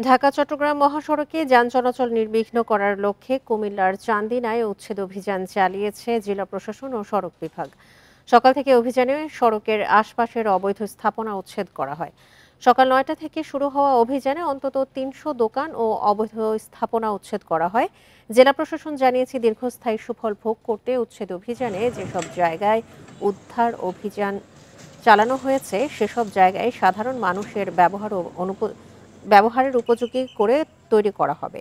ঢাকা-চট্টগ্রাম মহাসড়কে যান চলাচল নির্বিঘ্ন করার লক্ষ্যে কুমিল্লার চান্দিনায় উচ্ছেদ অভিযান চালিয়েছে জেলা প্রশাসন ও সড়ক বিভাগ। সকাল থেকে অভিযানে সড়কের আশপাশের অবৈধ স্থাপনা উচ্ছেদ করা হয়। সকাল ৯টা থেকে শুরু হওয়া অভিযানে অন্তত ৩০০ দোকান ও অবৈধ স্থাপনা উচ্ছেদ করা হয়। জেলা প্রশাসন জানিয়েছে, দীর্ঘস্থায়ী সুফল ভোগ করতে উচ্ছেদ অভিযানে যেসব জায়গায় উদ্ধার অভিযান চালানো হয়েছে সেসব জায়গায় সাধারণ মানুষের ব্যবহারের উপযোগী করে তৈরি করা হবে।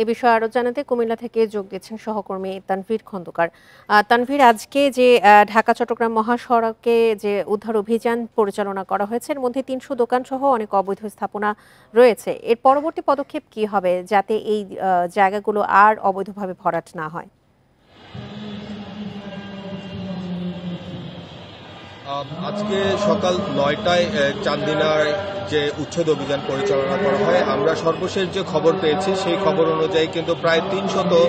এ বিষয়ে আরো জানাতে কুমিল্লা থেকে যোগ দিচ্ছেন সহকর্মী তানভীর খন্দকার। তানভীর, আজকে যে ঢাকা চট্টগ্রাম মহাসড়কে যে উদ্ধার অভিযান পরিচালনা করা হয়েছে, এর মধ্যে ৩০০ দোকান সহ অনেক অবৈধ স্থাপনা রয়েছে। এর পরবর্তী পদক্ষেপ কি হবে যাতে এই জায়গাগুলো আর অবৈধভাবে ভরাট না হয়? আজকে সকাল ৯টায় চান্দিনার যে উচ্ছেদ অভিযান পরিচালনা করা হয়, আমরা সর্বশেষ যে খবর পেয়েছি সেই খবর অনুযায়ী কিন্তু প্রায় ৩০০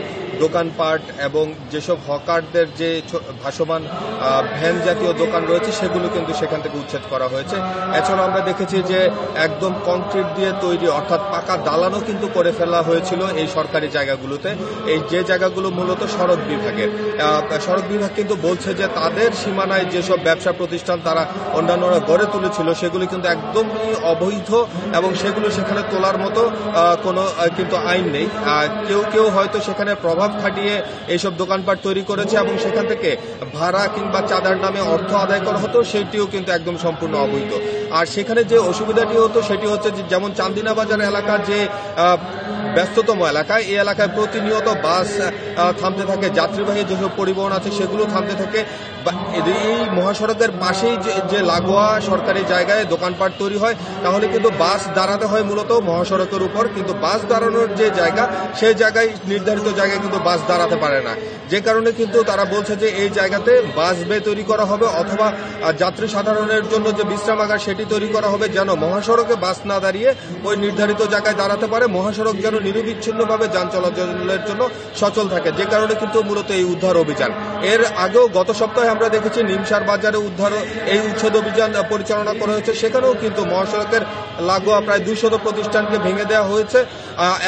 দোকানপাট এবং যেসব হকারদের যে ভাসমান ভ্যান জাতীয় দোকান রয়েছে সেগুলো কিন্তু সেখান থেকে উচ্ছেদ করা হয়েছে। এছাড়াও আমরা দেখেছি যে একদম কংক্রিট দিয়ে তৈরি অর্থাৎ পাকা দালানও কিন্তু করে ফেলা হয়েছিল এই সরকারি জায়গাগুলোতে। এই যে জায়গাগুলো মূলত সড়ক বিভাগের, সড়ক বিভাগ কিন্তু বলছে যে তাদের সীমানায় যেসব ব্যবসা প্রতিষ্ঠান তারা অন্যান্যরা গড়ে তুলেছিল সেগুলো কিন্তু একদমই অবৈধ এবং সেগুলো সেখানে তোলার মতো কোনো কিন্তু আইন নেই। কেউ কেউ হয়তো সেখানে প্রভাব খাটিয়ে এইসব দোকানপাট তৈরি করেছে এবং সেখান থেকে ভাড়া কিংবা চাঁদার নামে অর্থ আদায় করা হতো, সেটিও কিন্তু একদম সম্পূর্ণ অবৈধ। আর সেখানে যে অসুবিধাটি হতো সেটি হচ্ছে যেমন চান্দিনা বাজার এলাকার যে ব্যস্ততম এলাকায়, এই এলাকায় প্রতিনিয়ত বাস থামতে থাকে, যাত্রীবাহী যেসব পরিবহন আছে সেগুলো থামতে থাকে। এই মহাসড়কের পাশেই যে লাগোয়া সরকারি জায়গায় দোকানপাট তৈরি হয়, তাহলে কিন্তু বাস দাঁড়াতে হয় মূলত মহাসড়কের উপর, কিন্তু বাস দাঁড়ানোর যে জায়গা সেই জায়গায় নির্ধারিত জায়গায় কিন্তু বাস দাঁড়াতে পারে না। যে কারণে কিন্তু তারা বলছে যে এই জায়গাতে বাস বে তৈরি করা হবে অথবা যাত্রী সাধারণের জন্য যে বিশ্রামাগার সেটি তৈরি করা হবে, যেন মহাসড়কে বাস না দাঁড়িয়ে ওই নির্ধারিত জায়গায় দাঁড়াতে পারে, মহাসড়ক যেন নিরবিচ্ছিন্নভাবে যান চলাচলের জন্য সচল থাকে। যে কারণে কিন্তু মূলত এই উদ্ধার অভিযান। এর আগেও গত সপ্তাহে আমরা দেখেছি নিমসার বাজারে এই উচ্ছেদ অভিযান পরিচালনা করা হয়েছে, সেখানেও কিন্তু মহাসড়কের লাগোয়া প্রায় ২০০ প্রতিষ্ঠানকে ভেঙে দেওয়া হয়েছে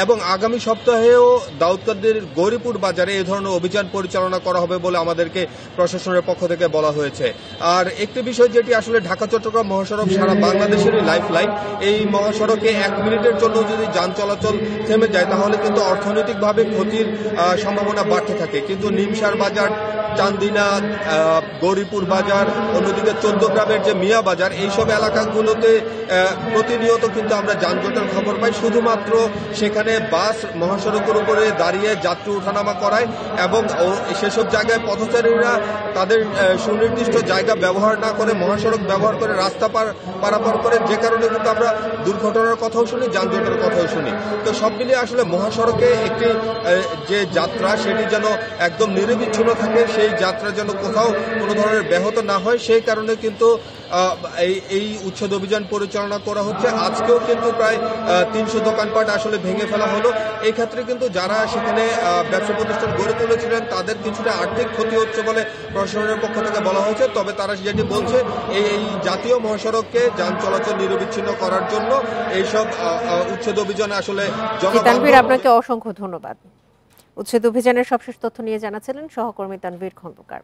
এবং আগামী সপ্তাহেও দাউদকান্দির গৌরীপুর বাজারে এই ধরনের অভিযান পরিচালনা করা হবে বলে আমাদেরকে প্রশাসনের পক্ষ থেকে বলা হয়েছে। আর একটি বিষয় যেটি আসলে ঢাকা চট্টগ্রাম মহাসড়ক সারা বাংলাদেশেরই লাইফ লাইন, এই মহাসড়কে ১ মিনিটের জন্য যদি যান চলাচল থেমে যায় তাহলে কিন্তু অর্থনৈতিকভাবে ক্ষতির সম্ভাবনা বাড়তে থাকে। কিন্তু নিমসার বাজার, চান্দিনা, গৌরীপুর বাজার, অন্যদিকে ১৪ গ্রামের যে মিয়া বাজার, এইসব এলাকাগুলোতে প্রতিনিয়ত কিন্তু আমরা যানজটের খবর পাই। শুধুমাত্র সেখানে বাস মহাসড়কের উপরে দাঁড়িয়ে যাত্রী ওঠানামা করায় এবং সেসব জায়গায় পথচারীরা তাদের সুনির্দিষ্ট জায়গা ব্যবহার না করে মহাসড়ক ব্যবহার করে রাস্তা পারাপার করে, যে কারণে কিন্তু আমরা দুর্ঘটনার কথাও শুনি, যানজটের কথাও শুনি। তো সব মিলিয়ে আসলে মহাসড়কে একটি যে যাত্রা সেটি যেন একদম নিরবিচ্ছিন্ন থাকে, সেই যাত্রা যেন কোথাও কোনো ধরনের ব্যাহত না হয়, সেই কারণে কিন্তু এই উচ্ছেদ অভিযান পরিচালনা করা হচ্ছে। আজকেও কিন্তু প্রায় ৩০০ দোকানপাট আসলে ভেঙে ফেলা হলো। এই ক্ষেত্রে কিন্তু যারা সেখানে ব্যবসা প্রতিষ্ঠান গড়ে তুলেছিলেন তাদের কিছুটা আর্থিক ক্ষতি হচ্ছে বলে প্রশাসনের পক্ষ থেকে বলা হয়েছে। তবে তারা যেটি বলছে, এই জাতীয় মহাসড়ককে যান চলাচল নিরবিচ্ছিন্ন করার জন্য এইসব উচ্ছেদ অভিযানে আসলে তানভীর, আপনাকে অসংখ্য ধন্যবাদ। উচ্ছেদ অভিযানের সবশেষ তথ্য নিয়ে জানাচ্ছিলেন সহকর্মী তানভীর খন্দকার।